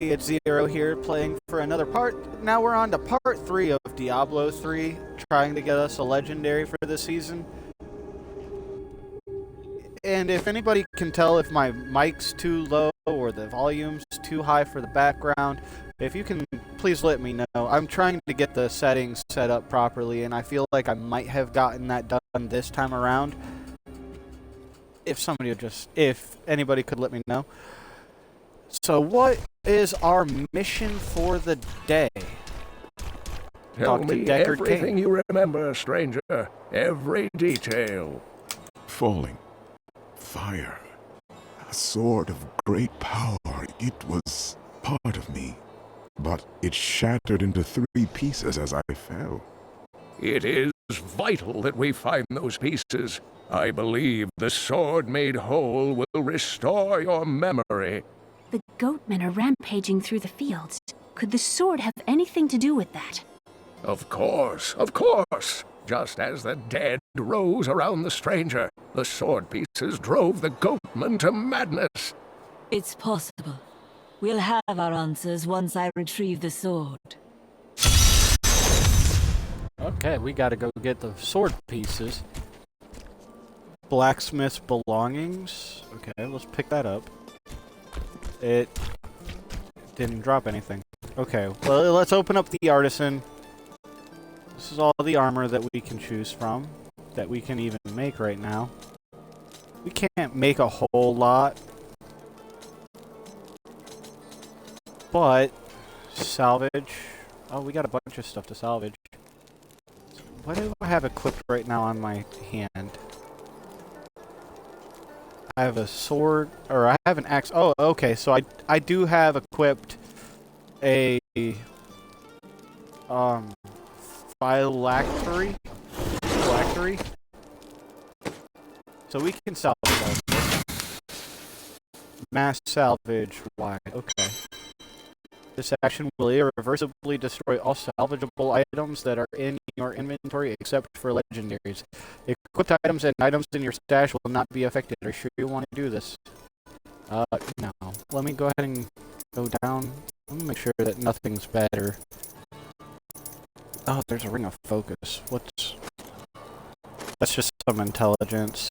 it's Zero here playing for another part. Now we're on to part 3 of Diablo 3, trying to get us a legendary for this season. And if anybody can tell if my mic's too low or the volume's too high for the background, if you can please let me know. I'm trying to get the settings set up properly, and I feel like I might have gotten that done this time around. If anybody could let me know. So what is our mission for the day? Tell me everything you remember, stranger. Every detail. Falling. Fire. A sword of great power. It was part of me. But it shattered into 3 pieces as I fell. It is vital that we find those pieces. I believe the sword made whole will restore your memory. The goatmen are rampaging through the fields. Could the sword have anything to do with that? Of course, of course. Just as the dead rose around the stranger, the sword pieces drove the goatmen to madness. It's possible. We'll have our answers once I retrieve the sword. Okay, we gotta go get the sword pieces. Blacksmith's belongings. Okay, let's pick that up. It didn't drop anything. Okay, well, let's open up the artisan. This is all the armor that we can choose from, that we can even make right now. We can't make a whole lot, but salvage. Oh, we got a bunch of stuff to salvage. What do I have equipped right now on my hand? I have a sword, or I have an axe. Oh, okay, so I do have equipped a phylactery. So we can salvage all this. Mass salvage. Why? Okay. This action will irreversibly destroy all salvageable items that are in your inventory except for legendaries. Equipped items and items in your stash will not be affected. Are you sure you want to do this? No. Let me go ahead and go down. Let me make sure that nothing's better. Oh, there's a ring of focus. That's just some intelligence.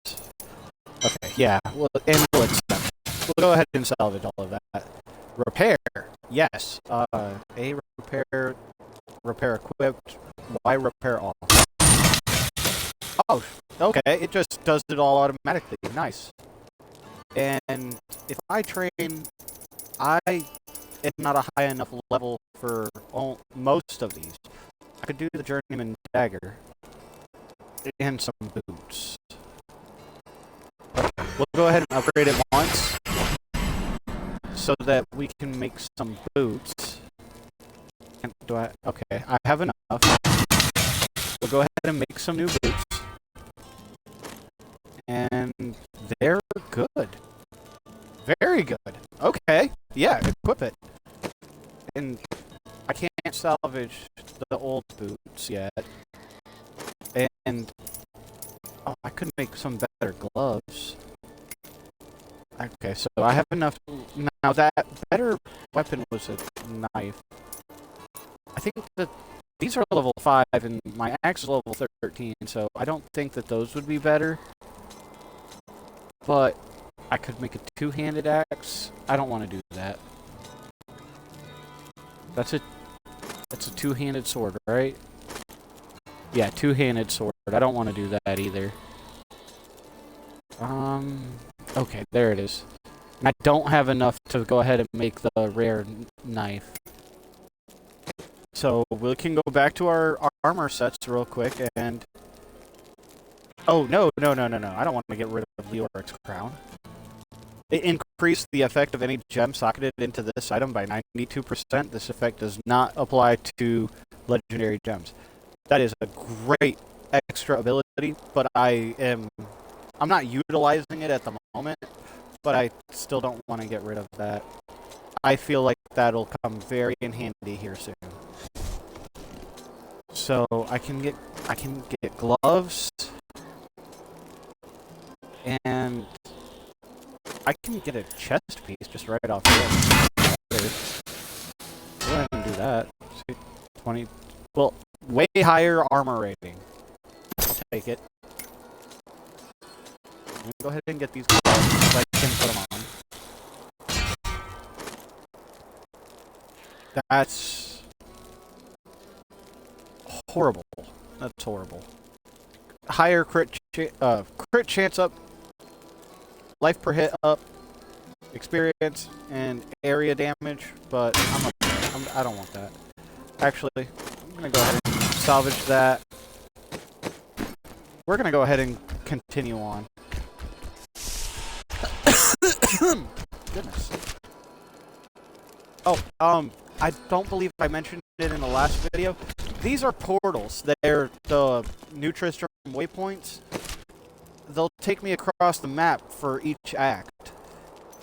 Okay, yeah. Well, and we'll go ahead and salvage all of that. Repair. Yes. A repair equipped. Y repair all. Oh, okay. It just does it all automatically. Nice. And if I train, I am not a high enough level for most of these. I could do the Journeyman Dagger and some boots. Okay, we'll go ahead and upgrade it once so that we can make some boots. Okay, I have enough. We'll go ahead and make some new boots. And they're good. Very good. Okay, yeah, equip it. And I can't salvage the old boots yet. And oh, I could make some better gloves. Okay, so I have enough. Now that better weapon was a knife. I think that these are level 5 and my axe is level 13, so I don't think that those would be better. But I could make a 2-handed axe. I don't want to do that. That's a 2-handed sword, right? Yeah, 2-handed sword. I don't want to do that either. Okay, there it is. And I don't have enough to go ahead and make the rare knife. So we can go back to our armor sets real quick and... Oh, no. I don't want to get rid of Leoric's crown. It increased the effect of any gem socketed into this item by 92%. This effect does not apply to legendary gems. That is a great extra ability, but I'm not utilizing it at the moment, but I still don't want to get rid of that. I feel like that'll come very in handy here soon. So I can get gloves, and I can get a chest piece just right off there. that. See, 20. Well, way higher armor rating. I'll take it. Let me go ahead and get these gloves so I can put them on. That's horrible. That's horrible. Higher crit chance up, life per hit up, experience, and area damage, but I don't want that. Actually, I'm going to go ahead and salvage that. We're going to go ahead and continue on. Goodness. Oh, I don't believe I mentioned it in the last video. These are portals. They're the Nutristrum waypoints. They'll take me across the map for each act.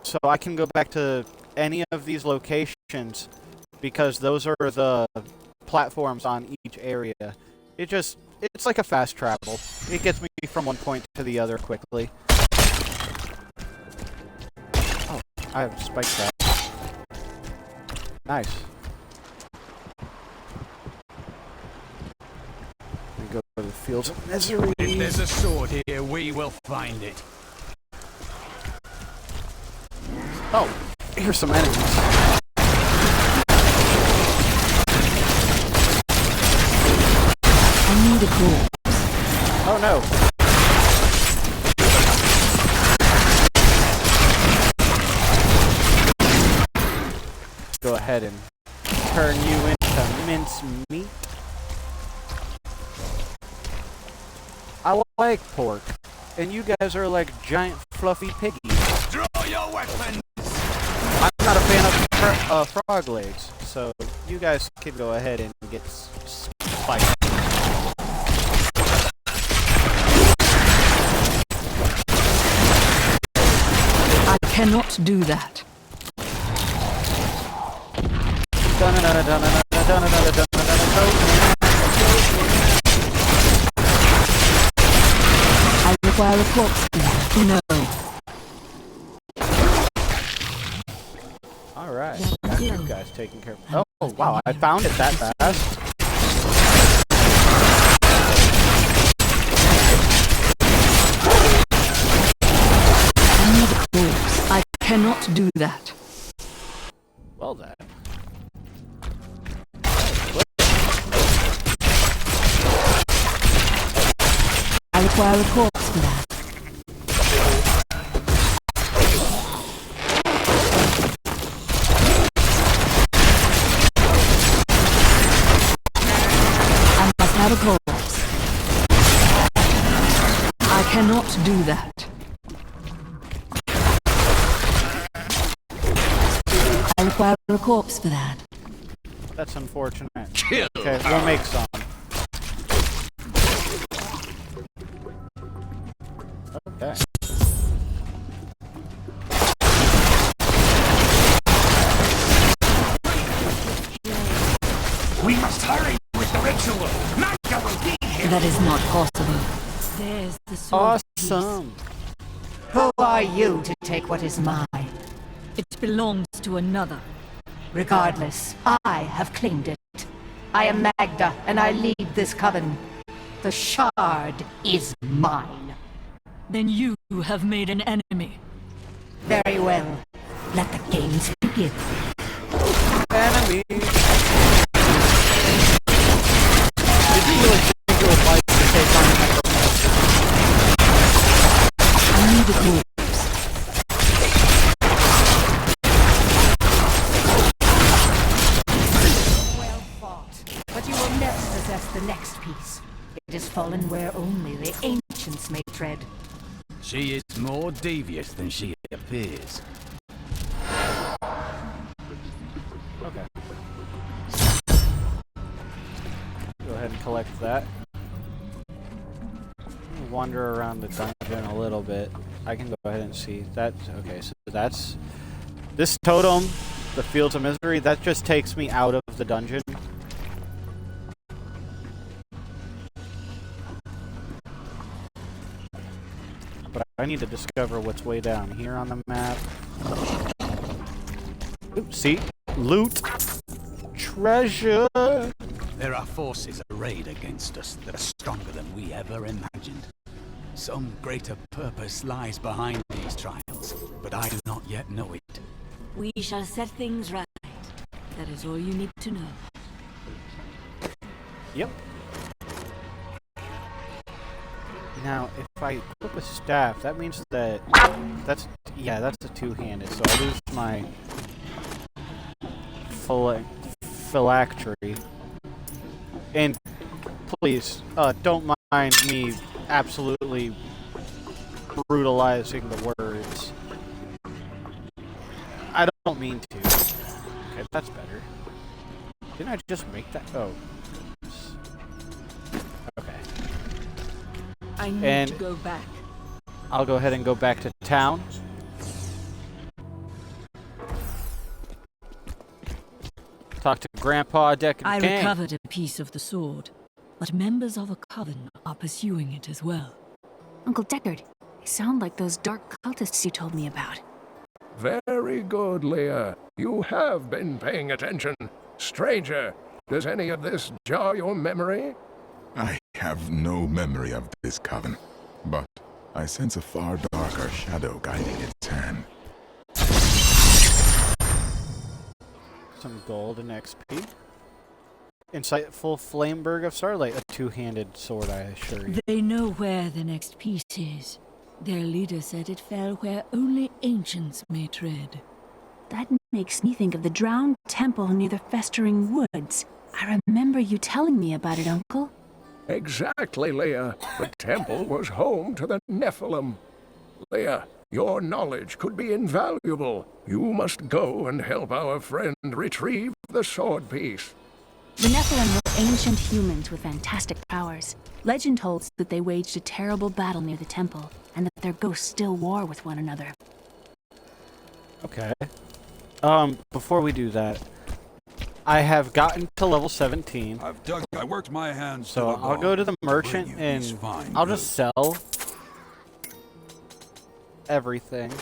So I can go back to any of these locations because those are the platforms on each area. It's like a fast travel. It gets me from one point to the other quickly. Oh, I have spike trap. Nice. Let me go to the fields of misery. If there's a sword here, we will find it. Oh, here's some enemies. I need a corpse. Oh no. Go ahead and turn you into mince meat. I like pork, and you guys are like giant fluffy piggies. Draw your weapons! I'm not a fan of frog legs, so you guys can go ahead and get spiked. I cannot do that. I require a corpse. No. Alright, got you guys taken care of. Oh, wow, I found it that fast. I need a corpse. I cannot do that. Well then. I require a corpse for that. I must have a corpse. I cannot do that. I require a corpse for that. That's unfortunate. Kill. Okay, we'll make some. Okay. We must hurry with the ritual. Magda will be here. That is not possible. There's the sword. Awesome. Who are you to take what is mine? It belongs to another. Regardless, I have claimed it. I am Magda, and I lead this coven. The shard is mine. Then you have made an enemy. Very well. Let the games begin. Enemy. Did you really think it was like to take on the I need a corpse. Well fought. But you will never possess the next piece. It has fallen where only the ancients may tread. She is more devious than she appears. Okay. Go ahead and collect that. Wander around the dungeon a little bit. I can go ahead and see that. Okay, so that's this totem, the Fields of Misery. That just takes me out of the dungeon. But I need to discover what's way down here on the map. Oops, see? Loot. treasure. There are forces arrayed against us that are stronger than we ever imagined. Some greater purpose lies behind these trials, but I do not yet know it. We shall set things right. That is all you need to know. Yep. Now, if I equip a staff, that means that that's a two-handed. So I lose my phylactery. And please, don't mind me absolutely brutalizing the words. I don't mean to. Okay, that's better. Didn't I just make that? Oh. Okay. I need to go back. I'll go ahead and go back to town. Talk to Grandpa Deck and I Kang. recovered a piece of the sword, but members of a coven are pursuing it as well. Uncle Deckard, they sound like those dark cultists you told me about. Very good, Leah. You have been paying attention. Stranger, does any of this jar your memory? I have no memory of this coven, but I sense a far darker shadow guiding its hand. Some gold and XP. Insightful Flameberg of Starlight, a two-handed sword, I assure you. They know where the next piece is. Their leader said it fell where only ancients may tread. That makes me think of the drowned temple near the Festering Woods. I remember you telling me about it, Uncle. Exactly, Leah. The temple was home to the Nephilim. Leah, your knowledge could be invaluable. You must go and help our friend retrieve the sword piece. The Nephilim were ancient humans with fantastic powers. Legend holds that they waged a terrible battle near the temple, and that their ghosts still war with one another. Okay. Before we do that, I have gotten to level 17. I worked my hands. So I'll go to the merchant and I'll just sell everything.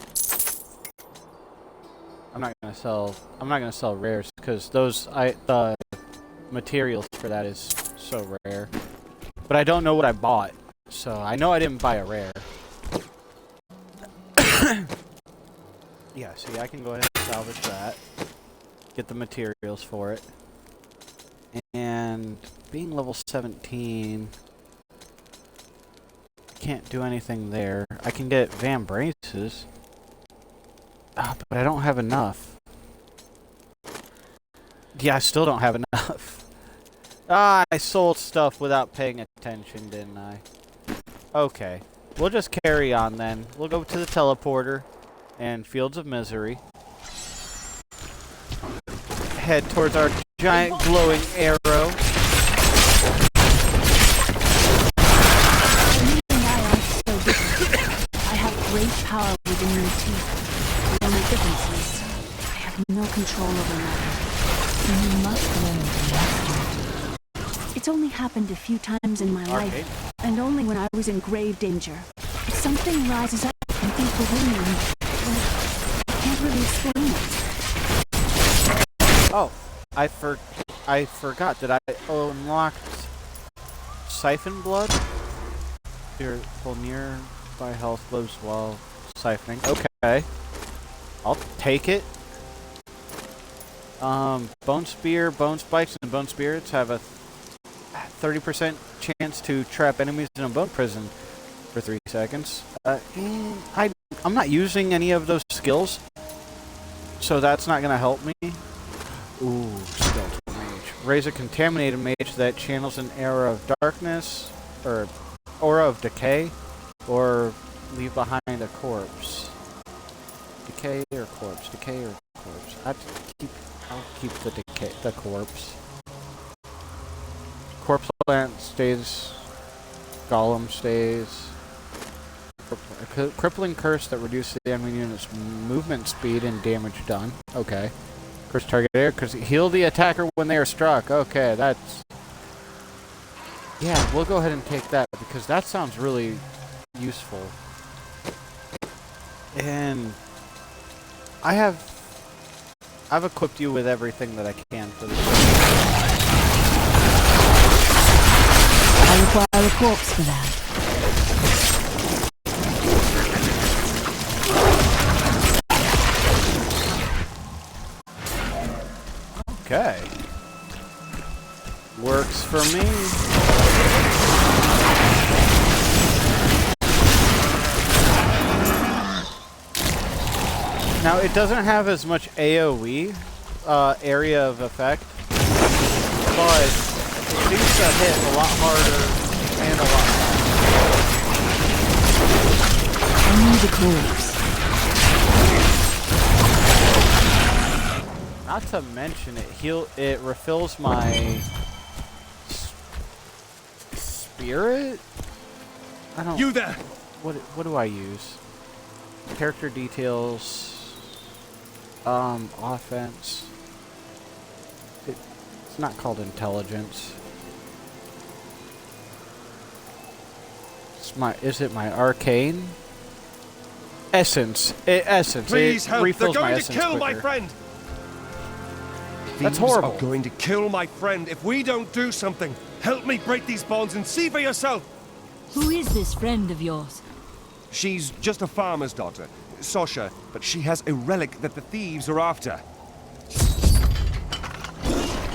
I'm not gonna sell rares because the materials for that is so rare. But I don't know what I bought, so I know I didn't buy a rare. Yeah, see, I can go ahead and salvage that. Get the materials for it. And being level 17, I can't do anything there. I can get Van Braces. But I don't have enough. Yeah, I still don't have enough. I sold stuff without paying attention, didn't I? Okay. We'll just carry on then. We'll go to the teleporter and Fields of Misery. Head towards our giant glowing arrow. I have great power within your teeth. The only difference is I have no control over matter. You must learn to master it. It's only happened a few times in my life, and only when I was in grave danger. If something rises up and deep within me, I can't really explain it. Oh, I forgot that I unlocked Siphon Blood. Your full nearby health lives while siphoning. Okay. I'll take it. Bone Spear, Bone Spikes, and Bone Spirits have a 30% chance to trap enemies in a bone prison for 3 seconds. I'm not using any of those skills, so that's not going to help me. Ooh, Skeletal Mage. Raise a Contaminated Mage that channels an Aura of Darkness, or Aura of Decay, or leave behind a corpse. Decay or corpse? Decay or corpse? I'll keep the corpse. Corpse Plant stays. Golem stays. Crippling Curse that reduces the enemy unit's movement speed and damage done. Okay. Curse target area. Heal the attacker when they are struck. Okay, that's... Yeah, we'll go ahead and take that because that sounds really useful. And I have I've equipped you with everything that I can for this. I require a corpse for that. Okay. Works for me. Now, it doesn't have as much AoE, area of effect, but it seems to hit a lot harder and a lot faster. I need a corpse. Not to mention, it refills my spirit? I don't... You there! What do I use? Character details... offense. It's not called intelligence. Is it my arcane? Essence. Essence. Please it help! They're refills my going to essence kill my quicker. friend! That's Thieves horrible. are going to kill my friend if we don't do something. Help me break these bonds and see for yourself. Who is this friend of yours? She's just a farmer's daughter, Sasha, but she has a relic that the thieves are after.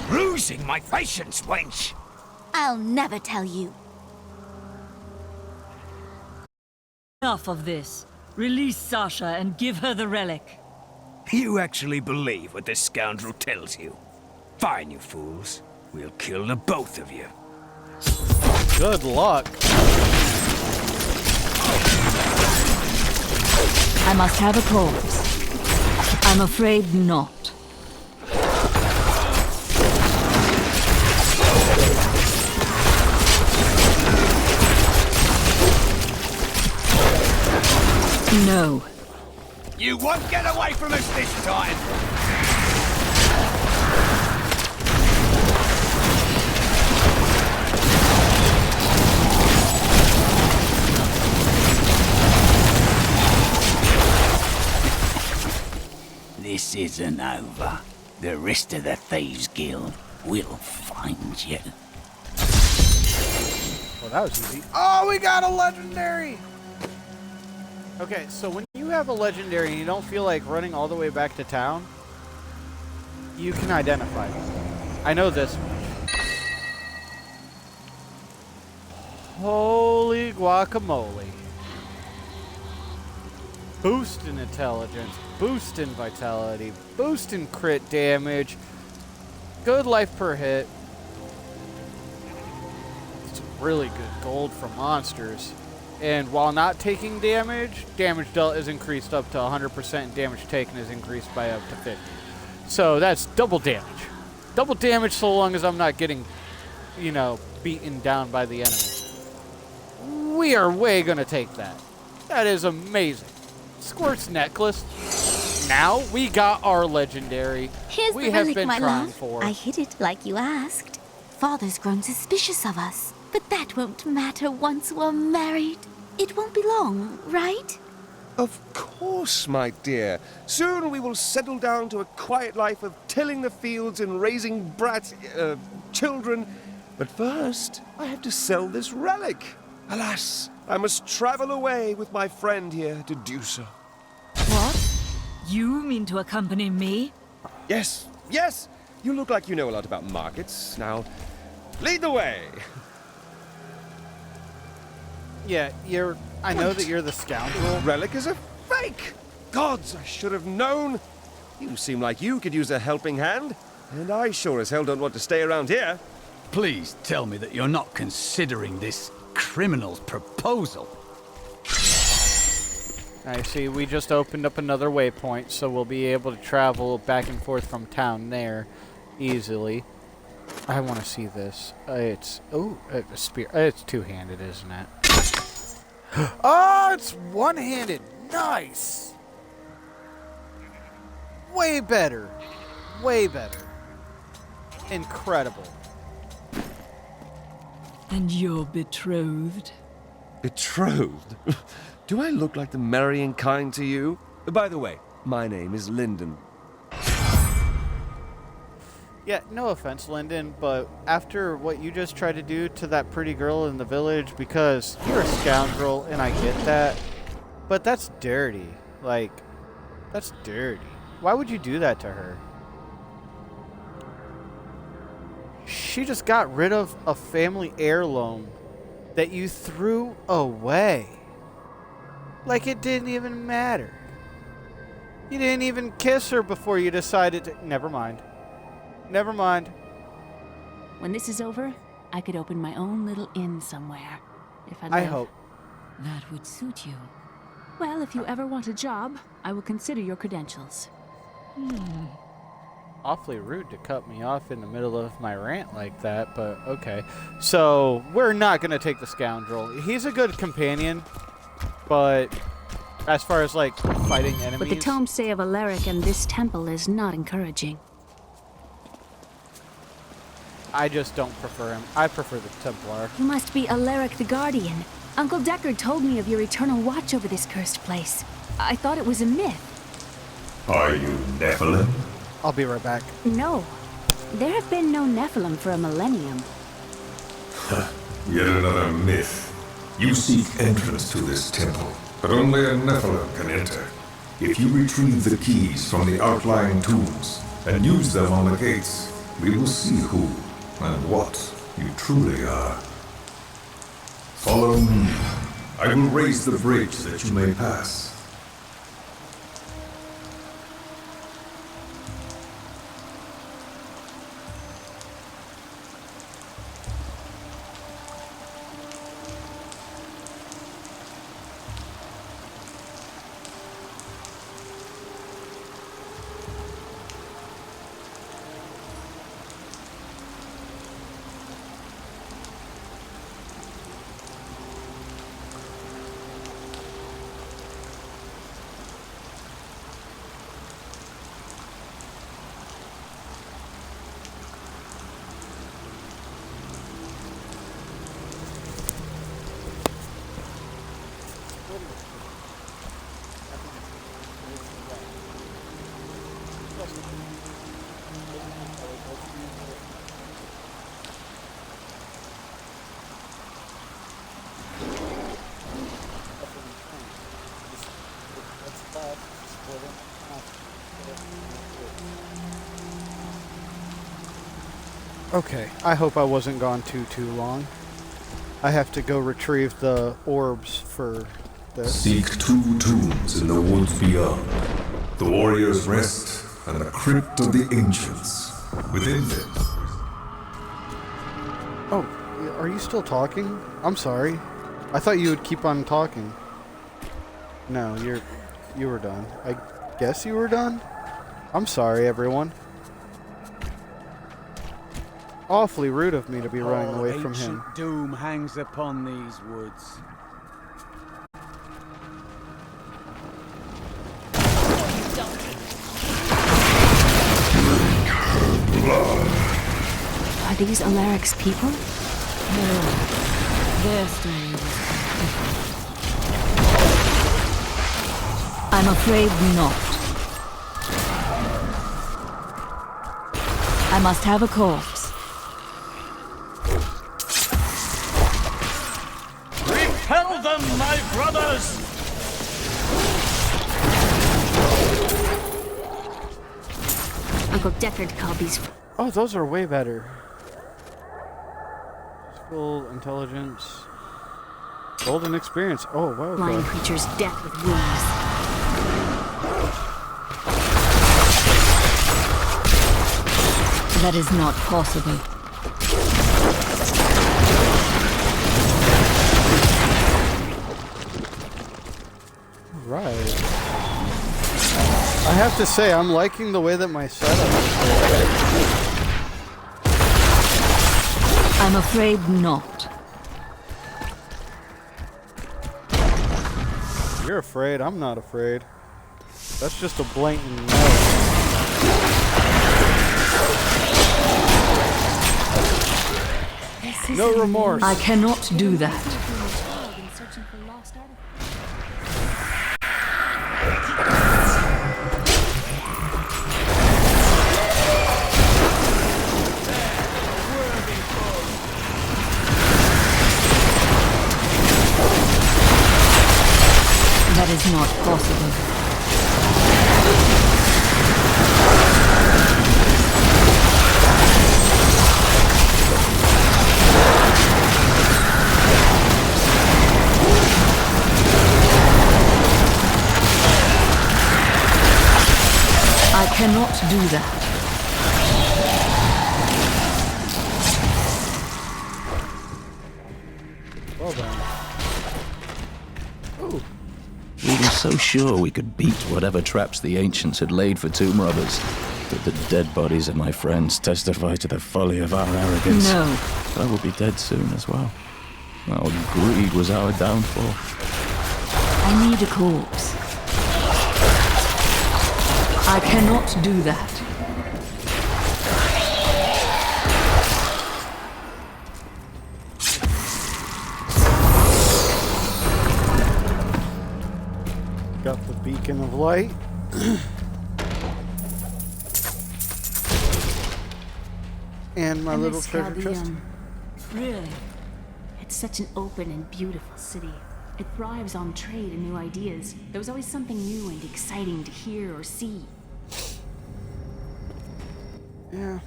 Losing my patience, wench! I'll never tell you. Enough of this. Release Sasha and give her the relic. You actually believe what this scoundrel tells you? Fine, you fools. We'll kill the both of you. Good luck. I must have a corpse. I'm afraid not. No. You won't get away from us this time! This isn't over. The rest of the Thieves Guild will find you. Well, that was easy. Oh, we got a legendary! Okay, so when you have a legendary and you don't feel like running all the way back to town, you can identify them. I know this much. Holy guacamole. Boost in intelligence, boost in vitality, boost in crit damage, good life per hit. It's really good gold for monsters. And while not taking damage, damage dealt is increased up to 100% and damage taken is increased by up to 50. So that's double damage. Double damage so long as I'm not getting, you know, beaten down by the enemy. We are way gonna take that. That is amazing. Squirt's necklace. Now we got our legendary. Here's we the have relic, been my trying love. for. I hid it like you asked. Father's grown suspicious of us. But that won't matter once we're married. It won't be long, right? Of course, my dear. Soon we will settle down to a quiet life of tilling the fields and raising children. But first, I have to sell this relic. Alas, I must travel away with my friend here to do so. What? You mean to accompany me? Yes, yes! You look like you know a lot about markets. Now, lead the way! Yeah, I know that you're the scoundrel. Relic is a fake! Gods, I should have known! You seem like you could use a helping hand, and I sure as hell don't want to stay around here. Please tell me that you're not considering this criminal's proposal. I see, we just opened up another waypoint, so we'll be able to travel back and forth from town there easily. I want to see this. It's a spear. It's two-handed, isn't it? Oh, it's one-handed. Nice. Way better. Way better. Incredible. And you're betrothed? Betrothed? Do I look like the marrying kind to you? By the way, my name is Lyndon. Yeah, no offense, Lyndon, but after what you just tried to do to that pretty girl in the village, because you're a scoundrel and I get that, but that's dirty. Like, that's dirty. Why would you do that to her? She just got rid of a family heirloom that you threw away. Like it didn't even matter. You didn't even kiss her before you decided to... Never mind. Never mind. When this is over, I could open my own little inn somewhere. If I hope. That would suit you. Well, if you ever want a job, I will consider your credentials. Awfully rude to cut me off in the middle of my rant like that, but okay. So, we're not going to take the scoundrel. He's a good companion, but as far as, like, fighting enemies... What the tomes say of Alaric and this temple is not encouraging. I just don't prefer him. I prefer the Templar. You must be Alaric the Guardian. Uncle Deckard told me of your eternal watch over this cursed place. I thought it was a myth. Are you Nephilim? I'll be right back. No. There have been no Nephilim for a millennium. Yet another myth. You seek entrance to this temple, but only a Nephilim can enter. If you retrieve the keys from the outlying tombs and use them on the gates, we will see who and what you truly are. Follow me. I will raise the bridge that you may pass. Okay, I hope I wasn't gone too long. I have to go retrieve the orbs for this. Seek 2 tombs in the woods beyond. The warrior's rest and the crypt of the ancients. Within them. Oh, are you still talking? I'm sorry. I thought you would keep on talking. No, you were done. I guess you were done? I'm sorry, everyone. Awfully rude of me to be running away from him. Doom hangs upon these woods. Are these Alaric's people? No. Their story was different. I'm afraid not. I must have a corpse. Repel them, my brothers! Uncle Deckard called these... Oh, those are way better. Full intelligence. Golden experience. Oh, wow. flying creatures' death with wings. That is not possible. Right. I have to say, I'm liking the way that my setup is. I'm afraid not. You're afraid. I'm not afraid. That's just a blatant no. No remorse. I cannot do that. is not possible. I cannot do that. Well done. Ooh. We were so sure we could beat whatever traps the ancients had laid for tomb robbers, but the dead bodies of my friends testify to the folly of our arrogance. No. I will be dead soon as well. Our greed was our downfall. I need a corpse. I cannot do that. Got the beacon of light. And my little treasure chest. Really? It's such an open and beautiful city. It thrives on trade and new ideas. There was always something new and exciting to hear or see. Yeah.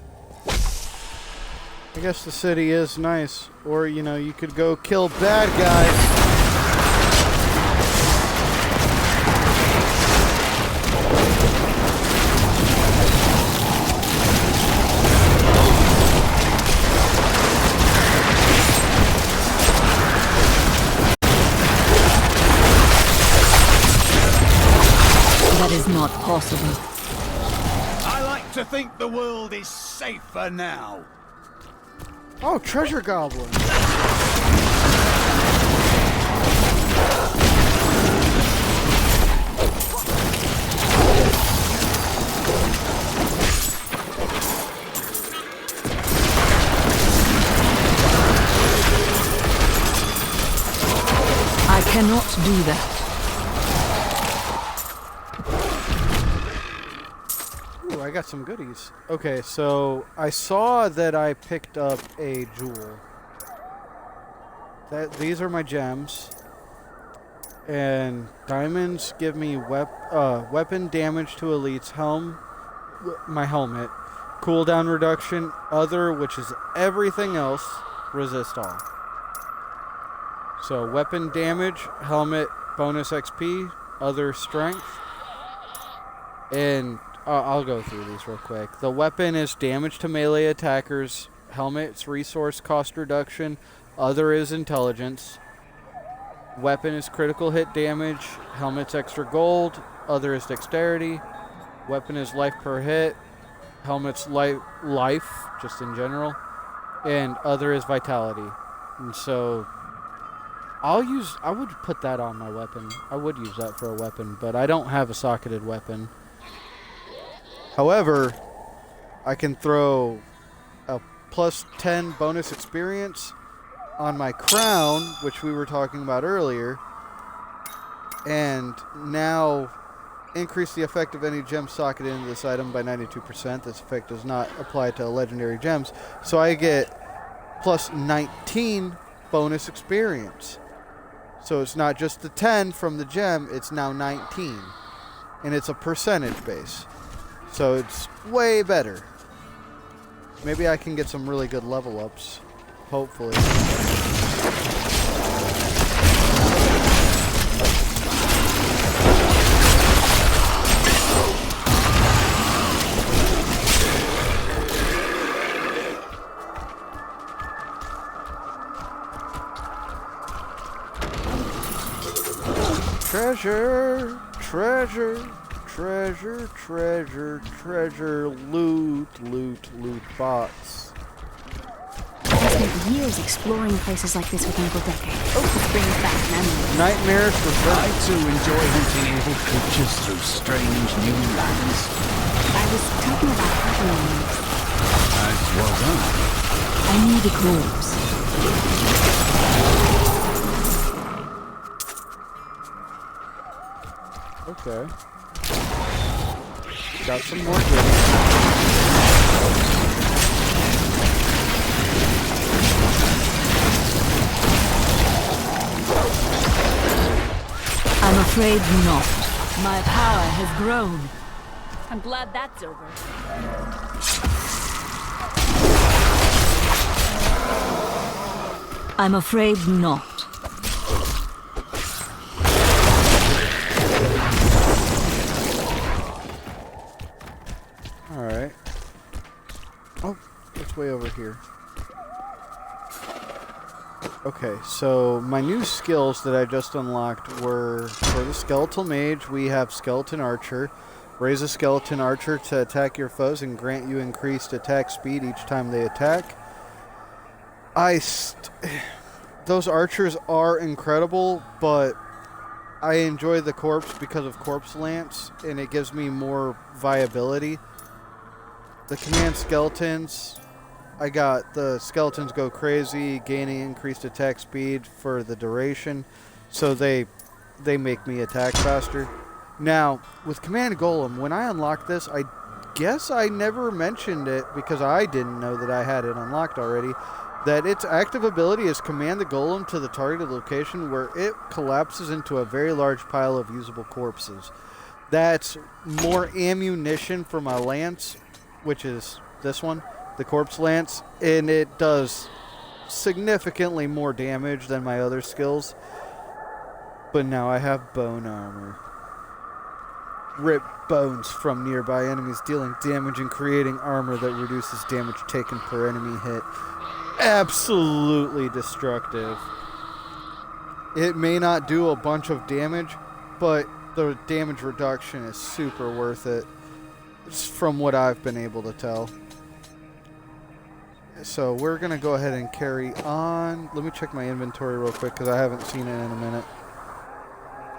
I guess the city is nice. Or, you know, you could go kill bad guys. That is not possible. I like to think the world is safer now. Oh, treasure goblin. I cannot do that. Ooh, I got some goodies. Okay, so I saw that I picked up a jewel. These are my gems. And diamonds give me weapon damage to elites, my helmet, cooldown reduction, other, which is everything else, resist all. So weapon damage, helmet, bonus XP, other strength, and I'll go through these real quick. The weapon is damage to melee attackers, helmet's resource cost reduction, other is intelligence. Weapon is critical hit damage, helmet's extra gold, other is dexterity. Weapon is life per hit, helmet's life, just in general, and other is vitality. And so I would put that on my weapon. I would use that for a weapon, but I don't have a socketed weapon. However, I can throw a plus 10 bonus experience on my crown, which we were talking about earlier, and now increase the effect of any gem socketed into this item by 92%. This effect does not apply to legendary gems. So I get plus 19 bonus experience. So it's not just the 10 from the gem, it's now 19. And it's a percentage base. So it's way better. Maybe I can get some really good level ups. Hopefully. Treasure, treasure, treasure, treasure, treasure, loot, loot, loot bots. I spent years exploring places like this with Uncle Decker. It brings back memories. Nightmares for I too enjoy hunting evil creatures through strange new lands. I was talking about happenings. As was I. I need a corpse. Okay. Got some more goodies. I'm afraid not. My power has grown. I'm glad that's over. I'm afraid not. Alright. Oh, it's way over here. Okay, so my new skills that I just unlocked were for the Skeletal Mage, we have Skeleton Archer. Raise a Skeleton Archer to attack your foes and grant you increased attack speed each time they attack. Those archers are incredible, but I enjoy the corpse because of Corpse Lance, and it gives me more viability. The command skeletons, I got the skeletons go crazy, gaining increased attack speed for the duration, so they make me attack faster. Now, with Command Golem, when I unlocked this, I guess I never mentioned it because I didn't know that I had it unlocked already, that its active ability is Command the Golem to the targeted location where it collapses into a very large pile of usable corpses. That's more ammunition for my lance, which is this one, the Corpse Lance, and it does significantly more damage than my other skills. But now I have Bone Armor. Rip bones from nearby enemies, dealing damage and creating armor that reduces damage taken per enemy hit. Absolutely destructive. It may not do a bunch of damage, but the damage reduction is super worth it. From what I've been able to tell. So we're going to go ahead and carry on. Let me check my inventory real quick because I haven't seen it in a minute.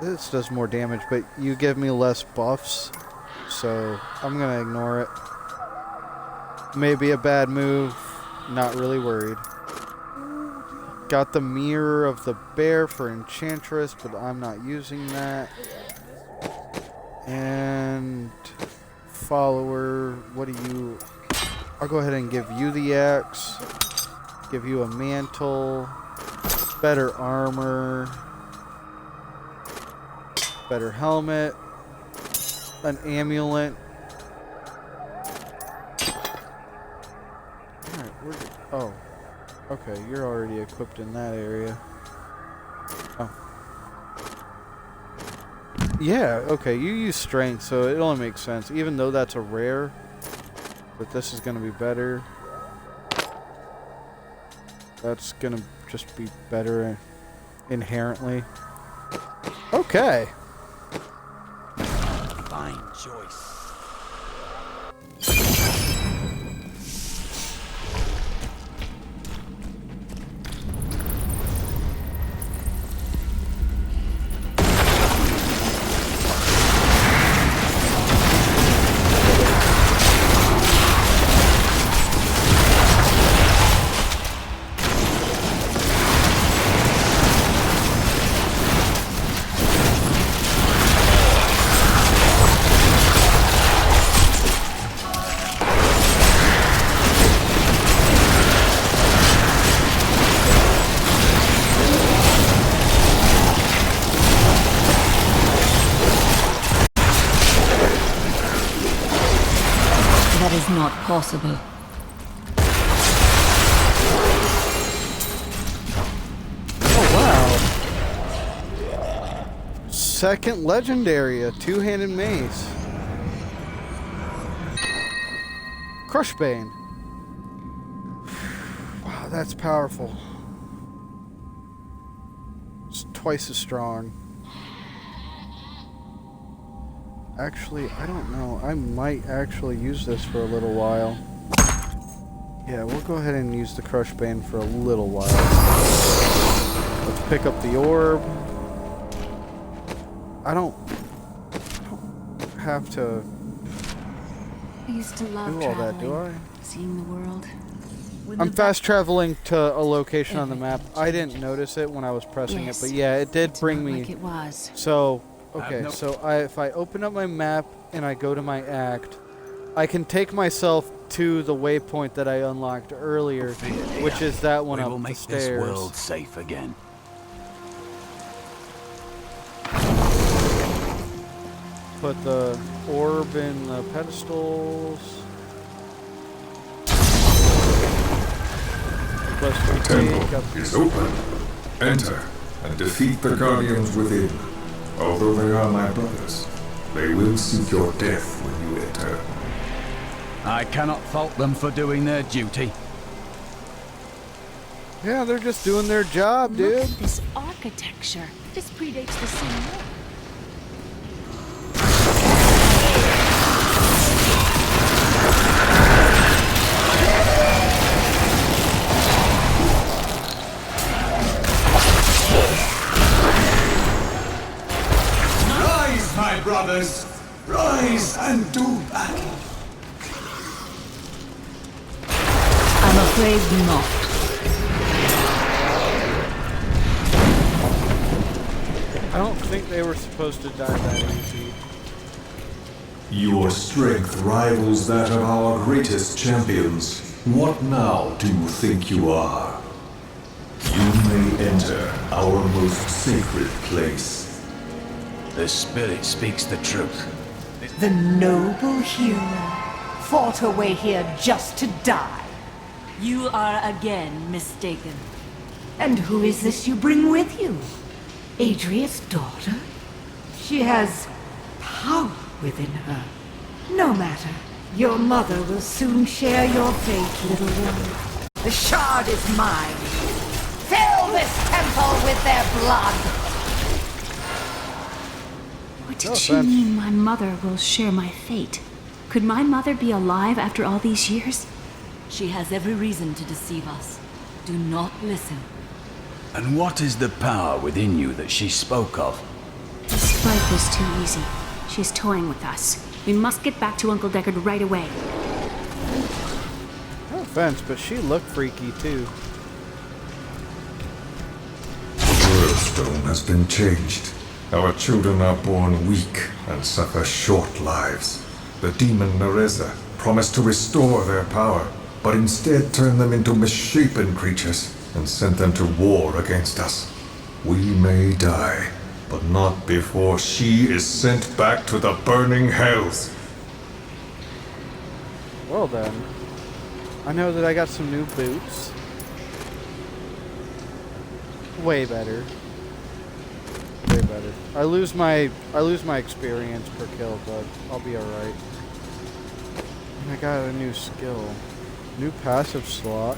This does more damage, but you give me less buffs, so I'm going to ignore it. Maybe a bad move, not really worried. Got the Mirror of the Bear for Enchantress, but I'm not using that. And follower, what do you... I'll go ahead and give you the axe, give you a mantle, better armor, better helmet, an amulet. Alright, we're good. Oh, okay, you're already equipped in that area. Oh. Yeah, okay, you use strength, so it only makes sense. Even though that's a rare, but this is going to be better. That's going to just be better inherently. Okay. Fine choice. Not possible. Oh wow. Second legendary, a two-handed mace. Crushbane. Wow, that's powerful. It's twice as strong. Actually, I don't know. I might actually use this for a little while. Yeah, we'll go ahead and use the Crushbane for a little while. Let's pick up the orb. I don't have to I used to love do all that, do I? Seeing the world. I'm fast traveling to a location on the map. I didn't notice it when I was pressing it, but yeah, it did bring me. Like it was. So. Okay, so if I open up my map and I go to my act, I can take myself to the waypoint that I unlocked earlier, which is that one up the make stairs. This world safe again. put the orb in the pedestals. The temple is open. Enter and defeat the guardians within. Although they are my brothers, they will seek your death when you enter. I cannot fault them for doing their duty. Yeah, they're just doing their job, dude. Look at this architecture. This predates the Civil War. Rise, my brothers! Rise and do battle! I'm afraid not. I don't think they were supposed to die that easy. Your strength rivals that of our greatest champions. What now do you think you are? You may enter our most sacred place. The spirit speaks the truth. The noble hero fought her way here just to die. You are again mistaken. And who is this you bring with you? Adria's daughter? She has power within her. No matter. Your mother will soon share your fate, little one. The shard is mine. Fill this temple with their blood! What did she mean my mother will share my fate? Could my mother be alive after all these years? She has every reason to deceive us. Do not listen. And what is the power within you that she spoke of? This fight was too easy. She's toying with us. We must get back to Uncle Deckard right away. No offense, but she looked freaky too. The world stone has been changed. Our children are born weak and suffer short lives. The demon Nereza promised to restore their power, but instead turned them into misshapen creatures and sent them to war against us. We may die, but not before she is sent back to the burning hells. Well then, I know that I got some new boots. Way better. Way better. I lose my experience per kill, but I'll be alright. And I got a new skill. New passive slot.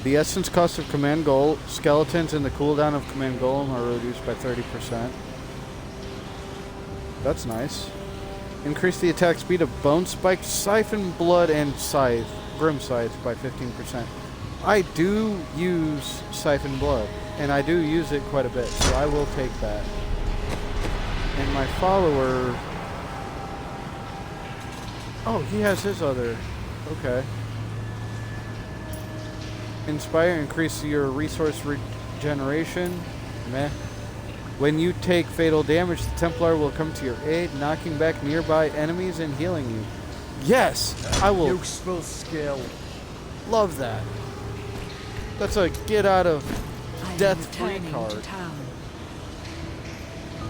The essence cost of command goal skeletons and the cooldown of command golem are reduced by 30%. That's nice. Increase the attack speed of bone spike, siphon blood, and scythe, grim scythe by 15%. I do use siphon blood, and I do use it quite a bit, so I will take that. And my follower, oh, he has his other. Okay. Inspire, increase your resource regeneration. Meh. When you take fatal damage, the Templar will come to your aid, knocking back nearby enemies and healing you. Yes! I will. Useful skill. Love that. That's a get out of I'm death free returning card. to town.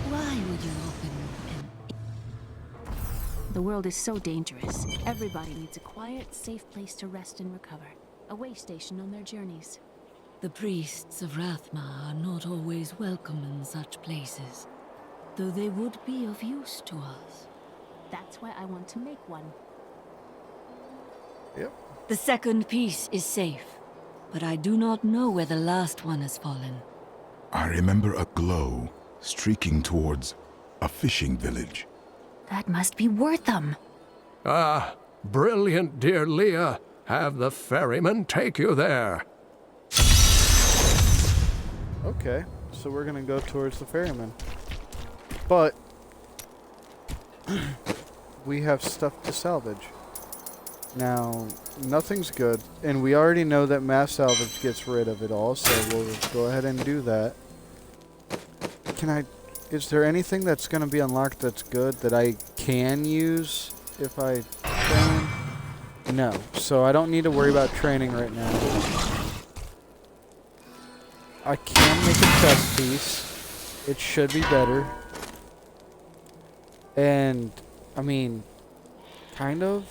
Why would you open an... The world is so dangerous. Everybody needs a quiet, safe place to rest and recover. A way station on their journeys. The priests of Rathma are not always welcome in such places, though they would be of use to us. That's why I want to make one. Yep. The second piece is safe, but I do not know where the last one has fallen. I remember a glow streaking towards a fishing village. That must be Wortham. Ah, brilliant, dear Leah. Have the ferryman take you there. Okay, so we're gonna go towards the ferryman. But we have stuff to salvage. Now, nothing's good, and we already know that mass salvage gets rid of it all, so we'll go ahead and do that. Is there anything that's gonna be unlocked that's good that I can use if I train? No, so I don't need to worry about training right now. I can make a chest piece. It should be better. And, I mean, kind of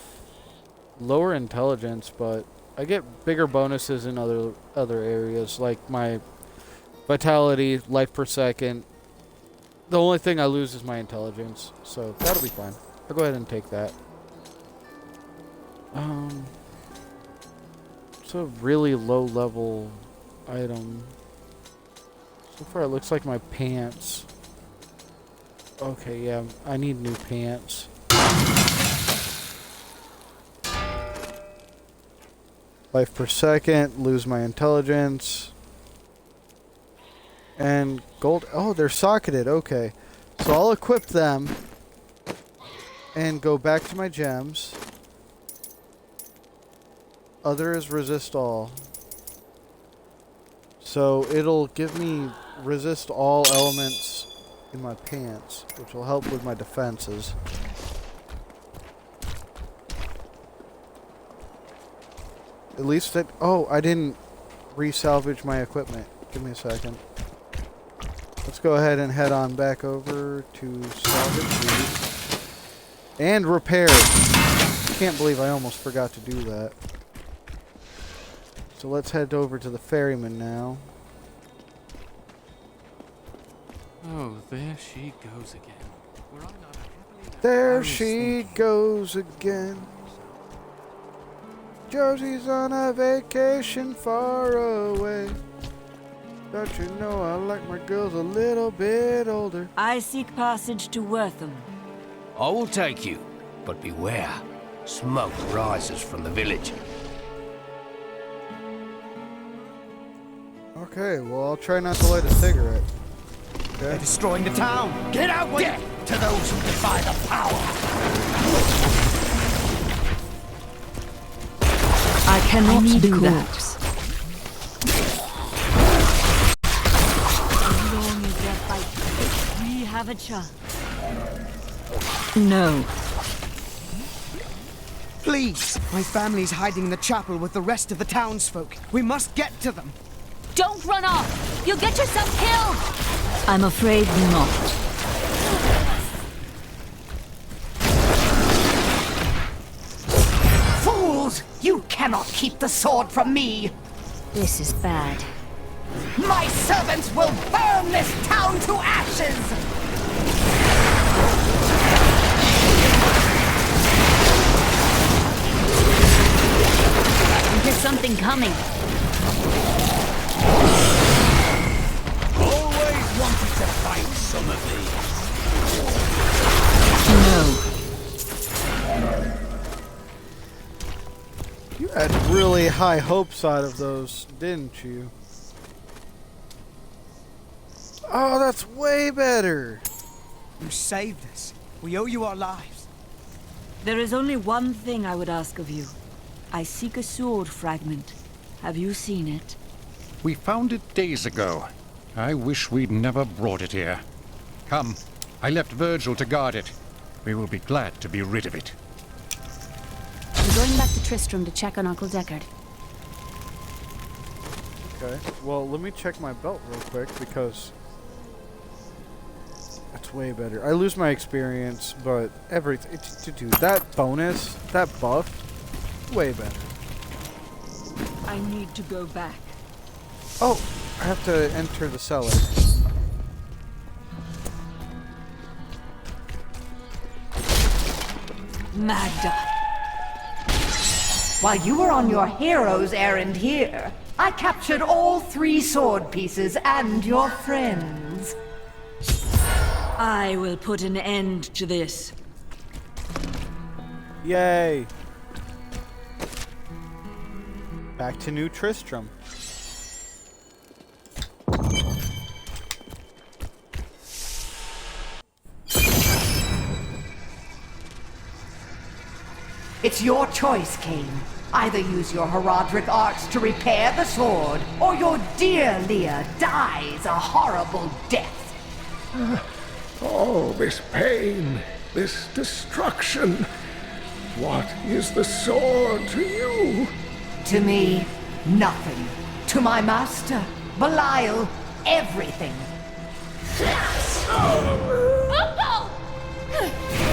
lower intelligence, but I get bigger bonuses in other areas, like my vitality, life per second. The only thing I lose is my intelligence, so that'll be fine. I'll go ahead and take that. It's a really low level item. So far it looks like my pants. Okay, yeah, I need new pants. Life per second, lose my intelligence. And gold. Oh, they're socketed. Okay. So I'll equip them and go back to my gems. Other is resist all. So it'll give me resist all elements in my pants, which will help with my defenses. At least that. Oh, I didn't resalvage my equipment. Give me a second. Let's go ahead and head on back over to salvage these. And repair. Can't believe I almost forgot to do that. So let's head over to the ferryman now. Oh, there she goes again. Were I not happily... There she goes again. Josie's on a vacation far away. Don't you know I like my girls a little bit older? I seek passage to Wortham. I will take you, but beware. Smoke rises from the village. Okay, well, I'll try not to light a cigarette. Okay. They're destroying the town. Get out, death to those who defy the power. I cannot do that. As long as they're fighting, we have a chance. No. Please, my family's hiding in the chapel with the rest of the townsfolk. We must get to them. Don't run off! You'll get yourself killed! I'm afraid not. Fools! You cannot keep the sword from me! This is bad. My servants will burn this town to ashes! There's something coming. Always wanted to fight some of these. No. You had really high hopes out of those, didn't you? Oh, that's way better. You saved us. We owe you our lives. There is only one thing I would ask of you. I seek a sword fragment. Have you seen it? We found it days ago. I wish we'd never brought it here. Come, I left Virgil to guard it. We will be glad to be rid of it. I'm going back to Tristram to check on Uncle Deckard. Okay, well, let me check my belt real quick, because that's way better. I lose my experience, but everything, dude, that bonus, that buff, way better. I need to go back. Oh, I have to enter the cellar. Magda. While you were on your hero's errand here, I captured all 3 sword pieces and your friends. I will put an end to this. Yay! Back to New Tristram. It's your choice, Cain. Either use your Herodric arts to repair the sword, or your dear Leah dies a horrible death. All this pain, this destruction. What is the sword to you? To me, nothing. To my master, Belial, everything. Oh, no!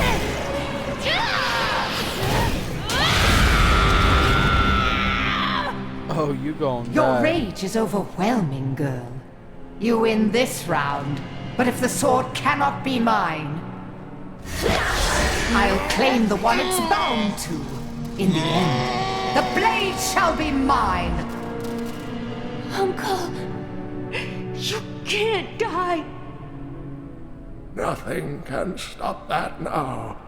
Oh, you going Your die. rage is overwhelming, girl. You win this round, but if the sword cannot be mine, I'll claim the one it's bound to. In the end, the blade shall be mine. Uncle, you can't die. Nothing can stop that now.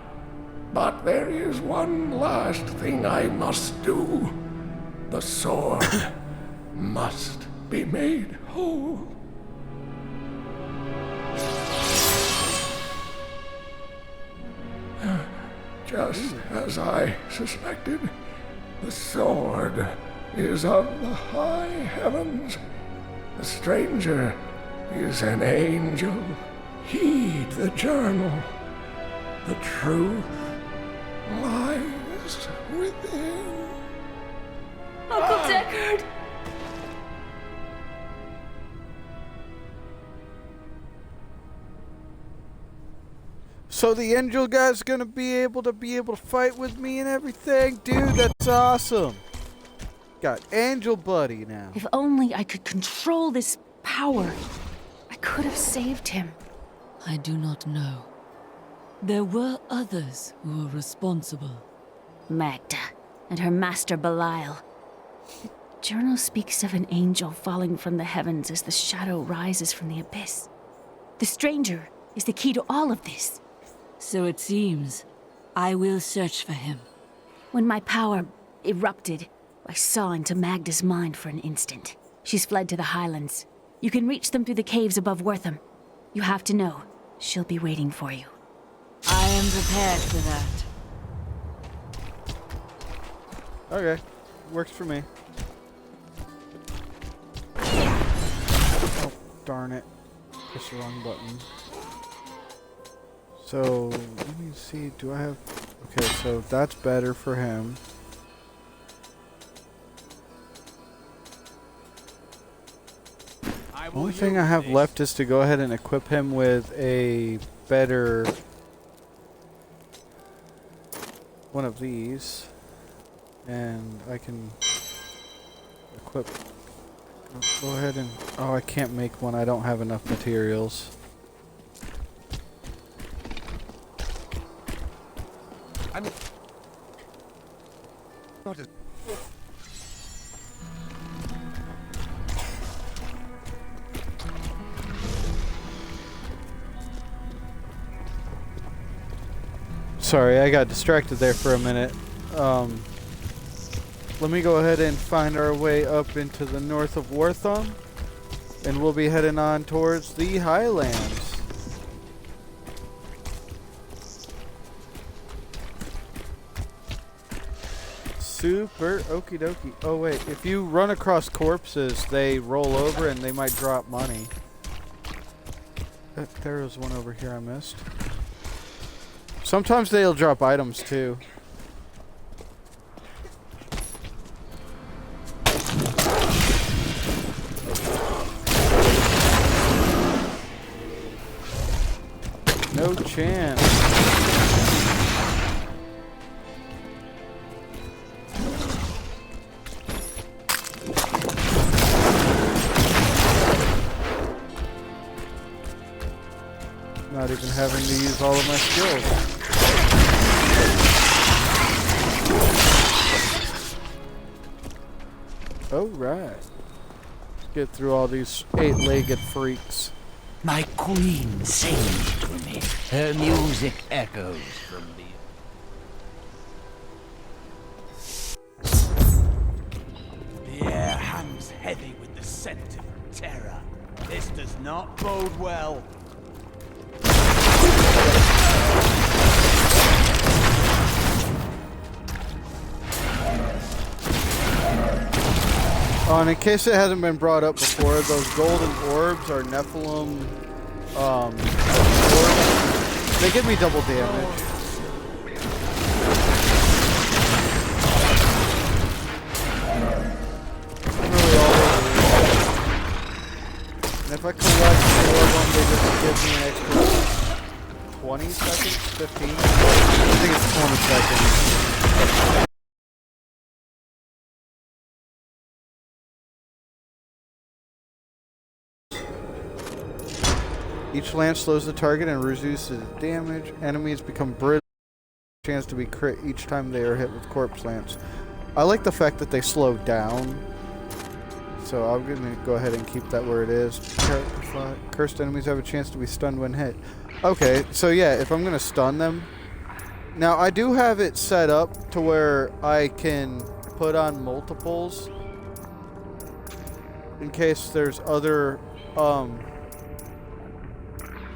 But there is one last thing I must do. The sword must be made whole. Just as I suspected, the sword is of the high heavens. The stranger is an angel. Heed the journal. The truth lies within. Uncle Deckard! So the angel guy's gonna be able to fight with me and everything? Dude, that's awesome. Got angel buddy now. If only I could control this power, I could have saved him. I do not know. There were others who were responsible. Magda and her master Belial. The journal speaks of an angel falling from the heavens as the shadow rises from the abyss. The stranger is the key to all of this. So it seems. I will search for him. When my power erupted, I saw into Magda's mind for an instant. She's fled to the highlands. You can reach them through the caves above Wortham. You have to know, she'll be waiting for you. I am prepared for that. Okay, works for me. Oh, darn it. Press the wrong button. So, let me see, do I have... Okay, so that's better for him. Only thing I have left is to go ahead and equip him with a better... one of these. And I can equip... Go ahead and... Oh, I can't make one. I don't have enough materials. I'm not as... Sorry, I got distracted there for a minute. Let me go ahead and find our way up into the north of Wortham, and we'll be heading on towards the Highlands. Super okie dokie. Oh wait, if you run across corpses, they roll over and they might drop money. There was one over here I missed. Sometimes they'll drop items too. No chance. Not even having to use all of my skills. Oh, right. Get through all these 8-legged freaks. My queen sings to me. Her music echoes from me. The air hangs heavy with the scent of terror. This does not bode well. Oh, and in case it hasn't been brought up before, those golden orbs are Nephilim orbs. They give me double damage. Really all and if I collect 4 of them, they just give me an extra 20 seconds? 15? I think it's 20 seconds. Each lance slows the target and reduces damage. Enemies become brittle. Chance to be crit each time they are hit with corpse lance. I like the fact that they slow down. So I'm gonna go ahead and keep that where it is. Cursed enemies have a chance to be stunned when hit. Okay, so yeah, if I'm gonna stun them. Now I do have it set up to where I can put on multiples in case there's other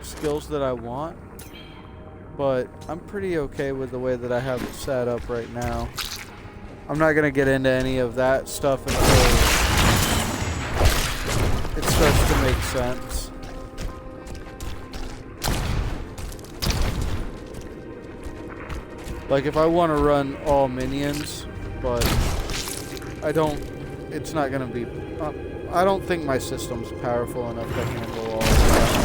skills that I want, but I'm pretty okay with the way that I have it set up right now. I'm not gonna get into any of that stuff until it starts to make sense. Like if I want to run all minions, but I don't, it's not gonna be, I don't think my system's powerful enough to handle all of that.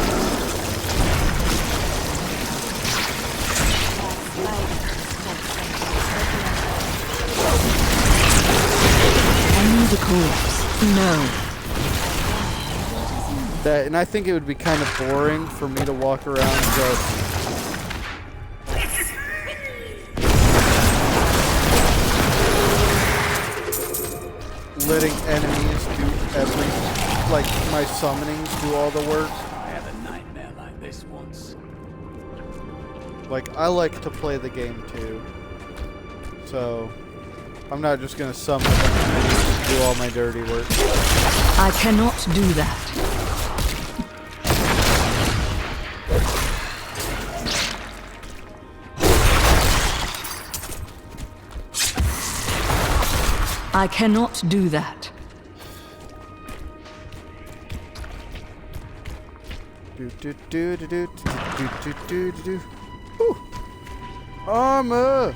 The corpse. No. That, and I think it would be kind of boring for me to walk around just letting enemies do like my summonings do all the work. I had a nightmare like this once. Like, I like to play the game too. So I'm not just gonna summon them and do all my dirty work. I cannot do that. I cannot do that. Do do do do do do do do do do. Woo! Armor.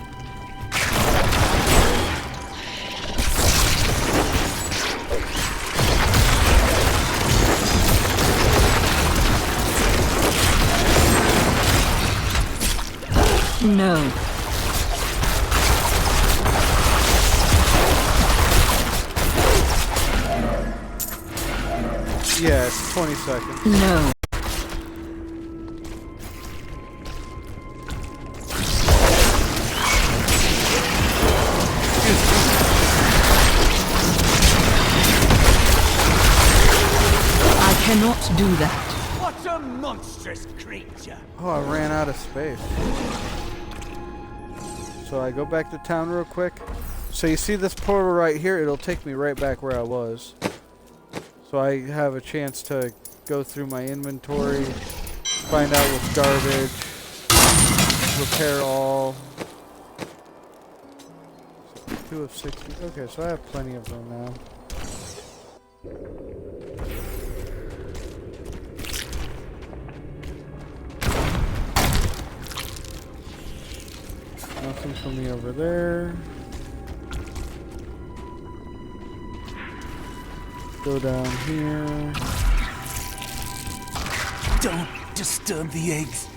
No. Yeah, it's 20 seconds. No. I cannot do that. What a monstrous creature! Oh, I ran out of space. So I go back to town real quick. So you see this portal right here? It'll take me right back where I was. So I have a chance to go through my inventory, find out what's garbage, repair all. So 2 of 60. Okay, so I have plenty of them now. Nothing for me over there. Go down here. Don't disturb the eggs.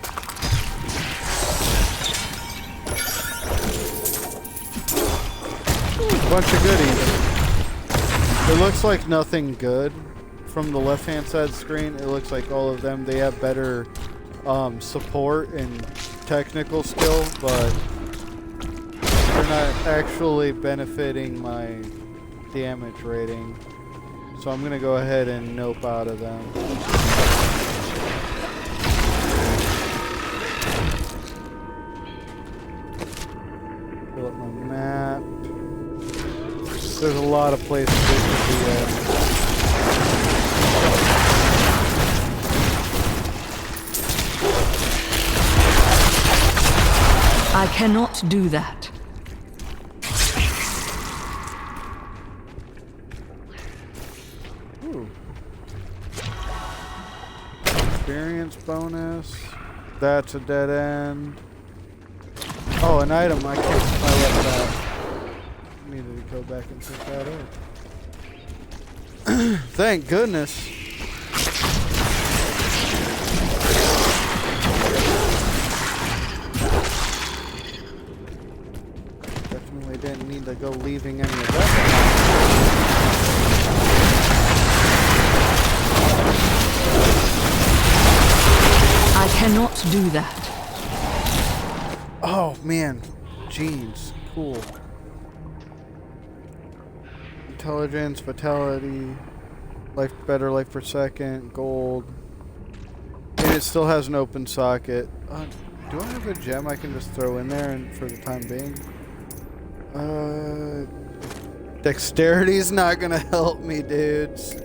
Bunch of goodies. It looks like nothing good from the left-hand side screen. It looks like all of them, they have better support and technical skill, but they're not actually benefiting my damage rating. So I'm gonna go ahead and nope out of them. Pull up my map. There's a lot of places they could be at. I cannot do that. Ooh. Experience bonus. That's a dead end. Oh, an item. I left that. Needed to go back and pick that up. Thank goodness. to go leaving any of that. I cannot do that. Oh man, genes, cool. Intelligence, vitality, better life per second, gold. And it still has an open socket. Do I have a gem I can just throw in there and for the time being? Dexterity's not gonna help me, dudes.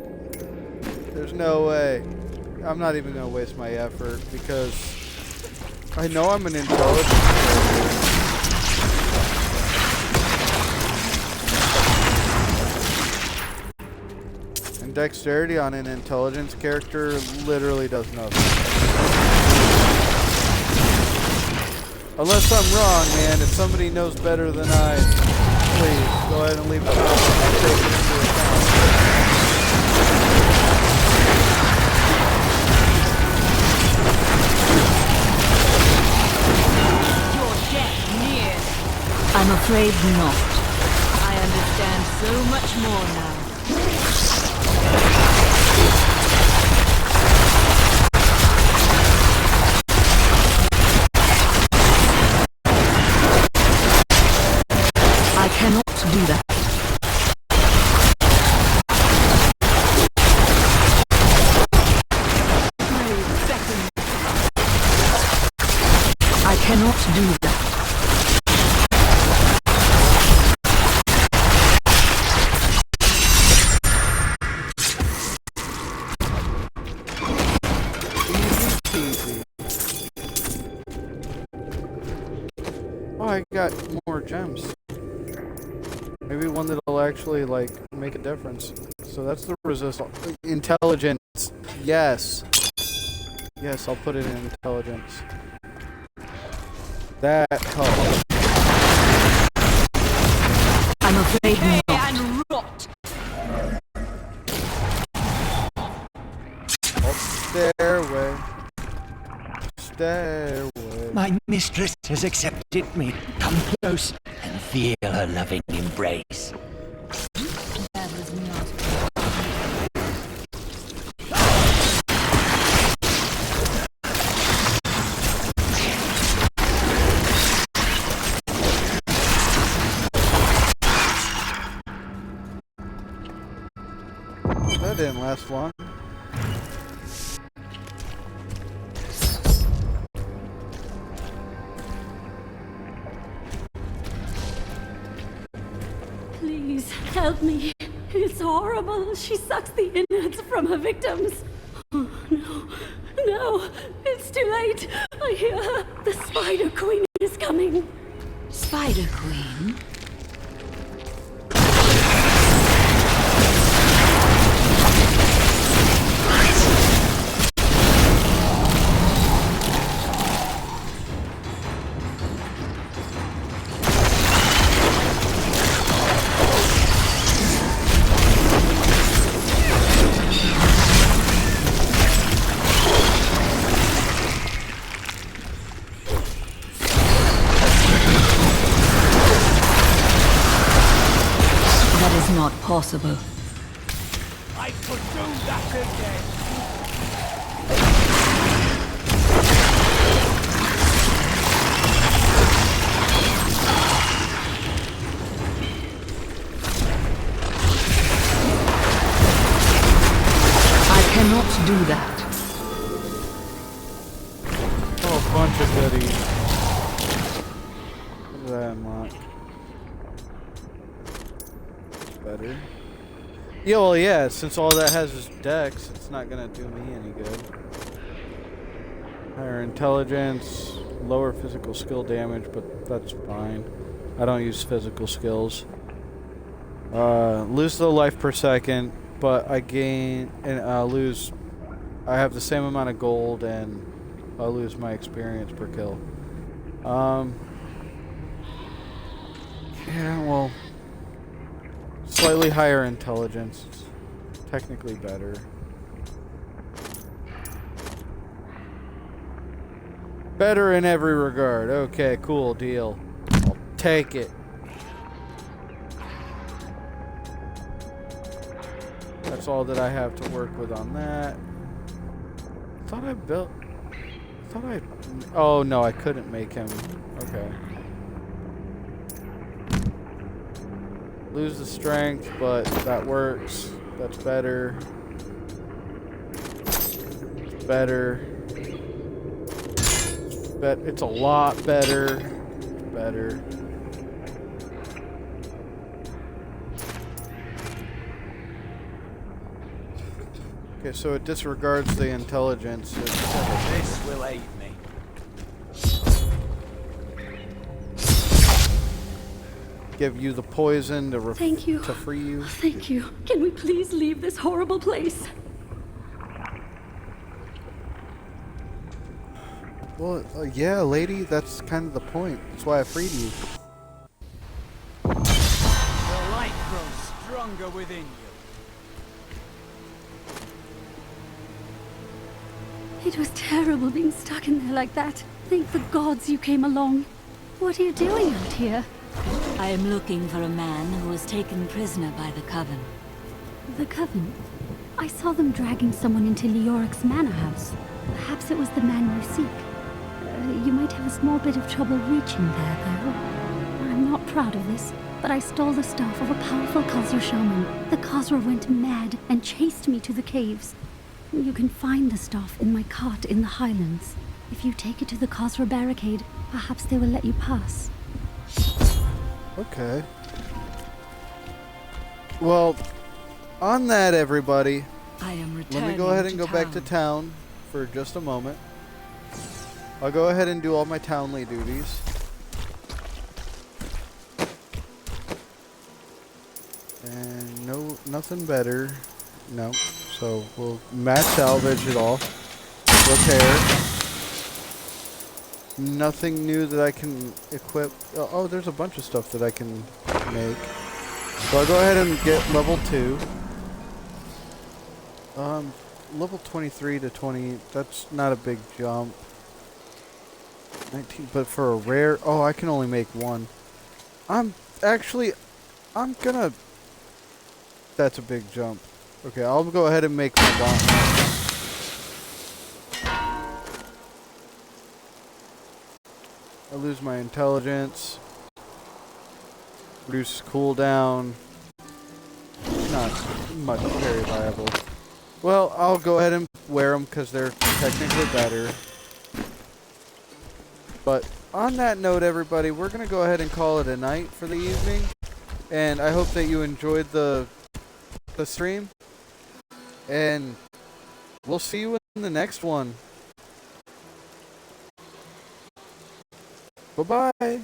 There's no way. I'm not even gonna waste my effort because I know I'm an intelligence character. And dexterity on an intelligence character literally does nothing. Unless I'm wrong, man. If somebody knows better than I, please go ahead and leave a comment. I'll take it into account. Your death nears. I'm afraid not. I understand so much more now. I cannot do that. I cannot do that. Oh, I got more gems. Maybe one that'll actually, like, make a difference. So that's the resistance. Intelligence. Yes. Yes, I'll put it in intelligence. That helps. I'm afraid not. And rot. Stairway. Stairway. My mistress has accepted me. Come close and feel her loving embrace. That was not. That didn't last long. Please, help me. It's horrible. She sucks the innards from her victims. Oh, no. No. It's too late. I hear her. The Spider Queen is coming. Spider Queen? Not possible. I could do that again. I cannot do that. Oh, a bunch of goodies. What did that unlock? Better. Yeah, well, yeah, since all that has is dex, it's not gonna do me any good. Higher intelligence, lower physical skill damage, but that's fine. I don't use physical skills. Lose the life per second, but I gain and lose. I have the same amount of gold, and I'll lose my experience per kill. Yeah, well. Slightly higher intelligence. It's technically better. Better in every regard. Okay, cool deal. I'll take it. That's all that I have to work with on that. Oh no, I couldn't make him. Okay. Lose the strength, but that works. That's better. It's better. It's a lot better. Better. Okay, so it disregards the intelligence. This will aid me. Give you the poison to Thank you. to free you. Thank you. Can we please leave this horrible place? Well, yeah, lady, that's kind of the point. That's why I freed you. The light grows stronger within you. It was terrible being stuck in there like that. Thank the gods you came along. What are you doing out here? I am looking for a man who was taken prisoner by the Coven. The Coven? I saw them dragging someone into Leoric's manor house. Perhaps it was the man you seek. You might have a small bit of trouble reaching there, though. I'm not proud of this, but I stole the staff of a powerful Khazra shaman. The Khazra went mad and chased me to the caves. You can find the staff in my cart in the highlands. If you take it to the Khazra barricade, perhaps they will let you pass. Okay. Well, on that, everybody, I am let me go ahead and go back to town for just a moment. I'll go ahead and do all my townly duties. And nothing better. No. So we'll mass salvage it all. Repair. Nothing new that I can equip. Oh, there's a bunch of stuff that I can make. So I'll go ahead and get level 2. Level 23 to 20, that's not a big jump. 19, but for a rare, oh, I can only make 1. I'm gonna, that's a big jump. Okay, I'll go ahead and make my gauntlet. I lose my intelligence. Reduce cooldown. Not much very viable. Well, I'll go ahead and wear them because they're technically better. But on that note, everybody, we're going to go ahead and call it a night for the evening. And I hope that you enjoyed the stream. And we'll see you in the next one. Bye-bye.